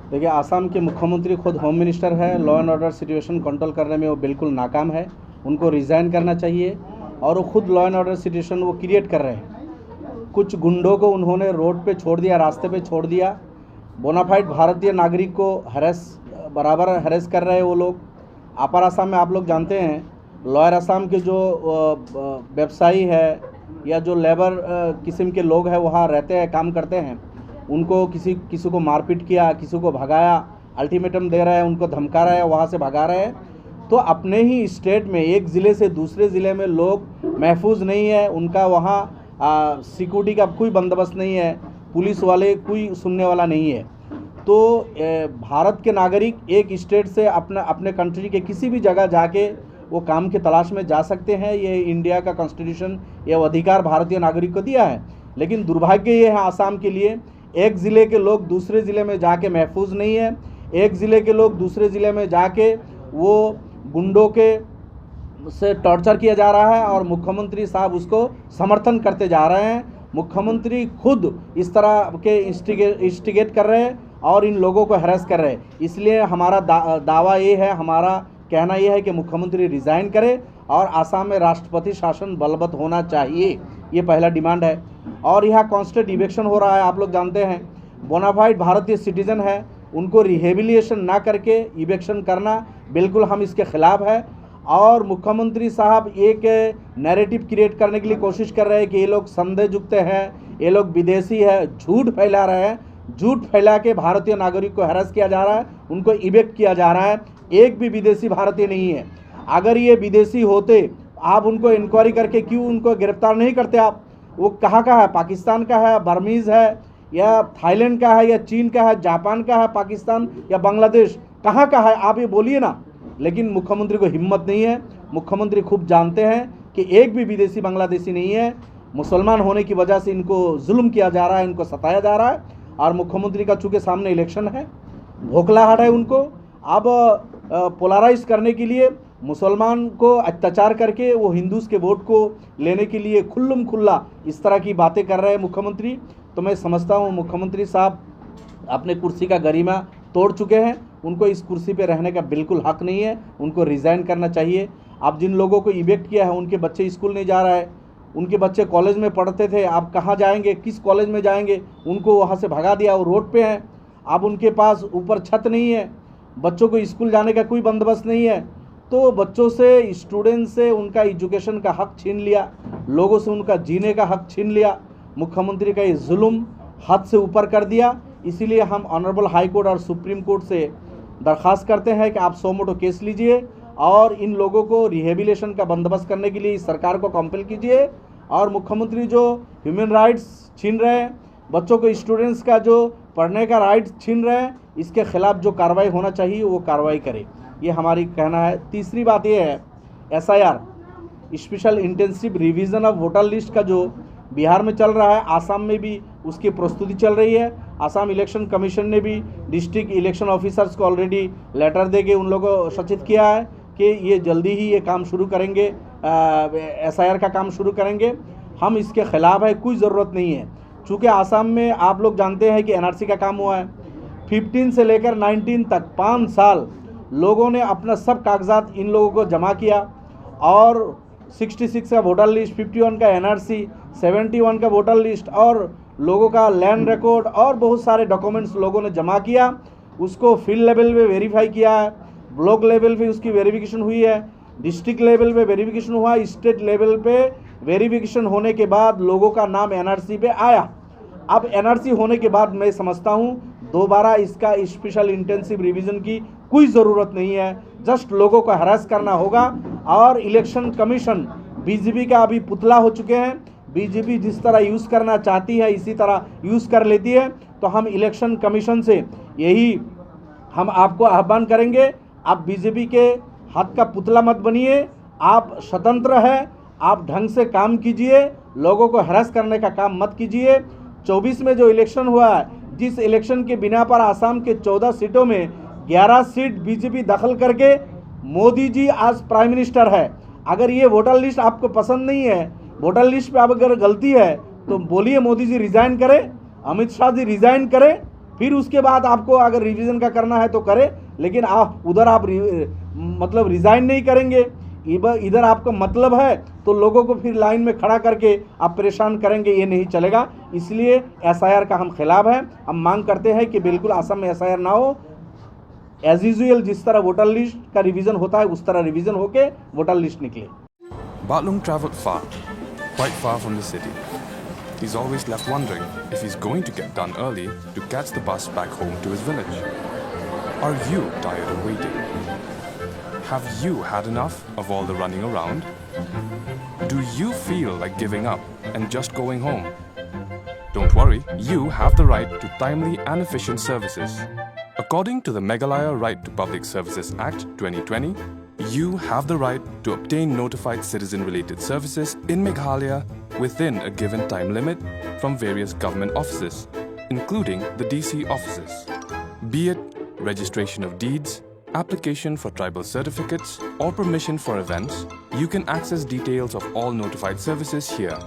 देखिए, आसाम के मुख्यमंत्री खुद होम मिनिस्टर है। Law and order situation control करने में वो बिल्कुल नाकाम है। उनको रिज़ाइन करना चाहिए। और वो खुद लॉ एंड ऑर्डर सिचुएशन वो क्रिएट कर रहे हैं। कुछ गुंडों को उन्होंने रोड पे छोड़ दिया, रास्ते पे छोड़ दिया। बोनाफाइड भारतीय नागरिक को बराबर हैरेस कर रहे हैं वो लोग। अपर आसाम में आप लोग जानते हैं, लोअर आसाम के जो व्यवसायी है या जो लेबर किस्म के लोग हैं वहाँ रहते हैं, काम करते हैं, उनको किसी को मारपीट किया, किसी को भगाया, अल्टीमेटम दे रहे हैं, उनको धमका रहे हैं, वहाँ से भगा रहे हैं। तो अपने ही स्टेट में एक ज़िले से दूसरे ज़िले में लोग महफूज नहीं है। उनका वहाँ सिक्योरिटी का कोई बंदोबस्त नहीं है, पुलिस वाले कोई सुनने वाला नहीं है। तो भारत के नागरिक एक स्टेट से अपने कंट्री के किसी भी जगह जाके वो काम की तलाश में जा सकते हैं। ये इंडिया का कॉन्स्टिट्यूशन ये अधिकार भारतीय नागरिक को दिया है। लेकिन दुर्भाग्य ये है आसाम के लिए, एक ज़िले के लोग दूसरे ज़िले में जाके महफूज नहीं है। एक ज़िले के लोग दूसरे ज़िले में जाके वो गुंडों के से टॉर्चर किया जा रहा है और मुख्यमंत्री साहब उसको समर्थन करते जा रहे हैं। मुख्यमंत्री खुद इस तरह के इंस्टिगेट कर रहे हैं और इन लोगों को हैरेस कर रहे हैं। इसलिए हमारा दावा ये है, हमारा कहना यह है कि मुख्यमंत्री रिज़ाइन करे और आसाम में राष्ट्रपति शासन बलवत्त होना चाहिए। ये पहला डिमांड है। और यहाँ कॉन्स्टेंट इवेक्शन हो रहा है, आप लोग जानते हैं। बोनाफाइड भारतीय सिटीजन है, उनको रिहेबिलिटेशन ना करके इवेक्शन करना बिल्कुल हम इसके ख़िलाफ़ है। और मुख्यमंत्री साहब एक नैरेटिव क्रिएट करने के लिए कोशिश कर रहे हैं कि ये लोग संदेहयुक्त हैं, ये लोग विदेशी है, झूठ फैला रहे हैं। झूठ फैला के भारतीय नागरिक को हैरेस किया जा रहा है, उनको इवेक्ट किया जा रहा है। एक भी विदेशी भारतीय नहीं है। अगर ये विदेशी होते, आप उनको इंक्वायरी करके क्यों उनको गिरफ्तार नहीं करते? आप वो कहाँ का है? पाकिस्तान का है, बर्मीज़ है, या थाईलैंड का है, या चीन का है, जापान का है, पाकिस्तान या बांग्लादेश, कहाँ का है? आप ये बोलिए ना। लेकिन मुख्यमंत्री को हिम्मत नहीं है। मुख्यमंत्री खूब जानते हैं कि एक भी विदेशी बांग्लादेशी नहीं है। मुसलमान होने की वजह से इनको जुल्म किया जा रहा है, इनको सताया जा रहा है। और मुख्यमंत्री का चूँकि सामने इलेक्शन है, भोखलाहट है उनको। अब पोलराइज करने के लिए मुसलमान को अत्याचार करके वो हिंदूज़ के वोट को लेने के लिए खुल्लम खुल्ला इस तरह की बातें कर रहे हैं मुख्यमंत्री। तो मैं समझता हूँ मुख्यमंत्री साहब अपने कुर्सी का गरिमा तोड़ चुके हैं। उनको इस कुर्सी पे रहने का बिल्कुल हक नहीं है, उनको रिज़ाइन करना चाहिए। आप जिन लोगों को इवेक्ट किया है उनके बच्चे स्कूल नहीं जा रहा है, उनके बच्चे कॉलेज में पढ़ते थे, आप कहाँ जाएंगे, किस कॉलेज में जाएंगे? उनको वहाँ से भगा दिया, वो रोड पे हैं। अब उनके पास ऊपर छत नहीं है, बच्चों को स्कूल जाने का कोई बंदोबस्त नहीं है। तो बच्चों से, स्टूडेंट से उनका एजुकेशन का हक छीन लिया, लोगों से उनका जीने का हक छीन लिया। मुख्यमंत्री का ये जुल्म हद से ऊपर कर दिया। इसीलिए हम ऑनरेबल हाई कोर्ट और सुप्रीम कोर्ट से दरख्वास्त करते हैं कि आप 100 मोटो केस लीजिए और इन लोगों को रिहेबिलिटेशन का बंदोबस्त करने के लिए इस सरकार को कंपेल कीजिए। और मुख्यमंत्री जो ह्यूमन राइट्स छीन रहे हैं, बच्चों को, स्टूडेंट्स का जो पढ़ने का राइट छीन रहे हैं, इसके खिलाफ जो कार्रवाई होना चाहिए वो कार्रवाई करे। ये हमारी कहना है। तीसरी बात ये है, SIR special intensive revision of voter list का जो बिहार में चल रहा है, आसाम में भी उसकी प्रस्तुति चल रही है। आसाम इलेक्शन कमीशन ने भी डिस्ट्रिक्ट इलेक्शन ऑफिसर्स को ऑलरेडी लेटर देके उन लोगों को सूचित किया है कि ये जल्दी ही ये काम शुरू करेंगे, SIR का काम शुरू करेंगे। हम इसके ख़िलाफ़ है, कोई ज़रूरत नहीं है। चूँकि आसाम में आप लोग जानते हैं कि NRC का काम हुआ है, 15 से लेकर 19 तक 5 साल लोगों ने अपना सब कागजात इन लोगों को जमा किया और 66 का वोटर लिस्ट, 51 का NRC, 71 का वोटर लिस्ट और लोगों का लैंड रिकॉर्ड और बहुत सारे डॉक्यूमेंट्स लोगों ने जमा किया। उसको फील्ड लेवल पे वेरीफाई किया है, ब्लॉक लेवल पे उसकी वेरिफिकेशन हुई है, डिस्ट्रिक्ट लेवल पे वेरिफिकेशन हुआ, स्टेट लेवल पे वेरिफिकेशन होने के बाद लोगों का नाम NRC पे आया। अब NRC होने के बाद मैं समझता हूँ दोबारा इसका स्पेशल इंटेंसिव रिवीजन की कोई ज़रूरत नहीं है। जस्ट लोगों को हरास करना होगा। और इलेक्शन कमीशन BJP का अभी पुतला हो चुके हैं। BJP जिस तरह यूज़ करना चाहती है इसी तरह यूज़ कर लेती है। तो हम इलेक्शन कमीशन से यही हम आपको आह्वान करेंगे, आप BJP के हाथ का पुतला मत बनिए। आप स्वतंत्र हैं, आप ढंग से काम कीजिए, लोगों को हरास करने का काम मत कीजिए। 24 में जो इलेक्शन हुआ है, जिस इलेक्शन के बिना पर आसाम के 14 सीटों में 11 सीट BJP दखल करके मोदी जी आज प्राइम मिनिस्टर है। अगर ये वोटर लिस्ट आपको पसंद नहीं है, वोटर लिस्ट पे अब अगर गलती है तो बोलिए मोदी जी रिज़ाइन करें, अमित शाह जी रिज़ाइन करें फिर उसके बाद आपको अगर रिवीजन का करना है तो करें, लेकिन उधर आप मतलब रिज़ाइन नहीं करेंगे, इधर आपका मतलब है तो लोगों को फिर लाइन में खड़ा करके आप परेशान करेंगे, ये नहीं चलेगा। इसलिए एसआईआर का हम खिलाफ हैं। हम मांग करते हैं कि बिल्कुल असम में एसआईआर ना हो, एज यूजुअल जिस तरह वोटर लिस्ट का रिवीजन होता है उस तरह रिवीजन होके वोटर लिस्ट निकले। Balung travelled far, quite far from the city. He's always left wondering if he's going to get done early to catch the bus back home to his village. Are you tired of waiting? Have you had enough of all the running around? Do you feel like giving up and just going home? Don't worry, you have the right to timely and efficient services. According to the Meghalaya Right to Public Services Act 2020, you have the right to obtain notified citizen-related services in Meghalaya within a given time limit from various government offices, including the DC offices. Be it registration of deeds, application for tribal certificates, or permission for events, you can access details of all notified services here.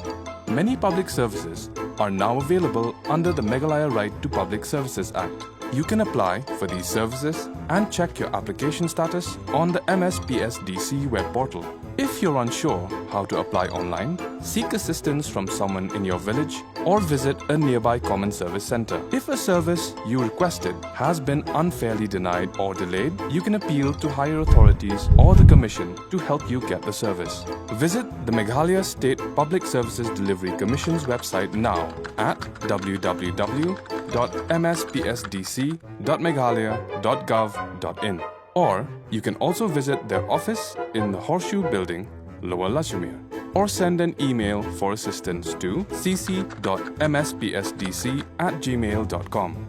Many public services are now available under the Meghalaya Right to Public Services Act. You can apply for these services and check your application status on the MSPSDC web portal. If you're unsure how to apply online, seek assistance from someone in your village or visit a nearby common service center. If a service you requested has been unfairly denied or delayed, you can appeal to higher authorities or the Commission to help you get the service. Visit the Meghalaya State Public Services Delivery Commission's website now at www.mspsdc.meghalaya.gov.in, or you can also visit their office in the Horseshoe Building, Lower Lashmere, or send an email for assistance to cc.mspsdc@gmail.com.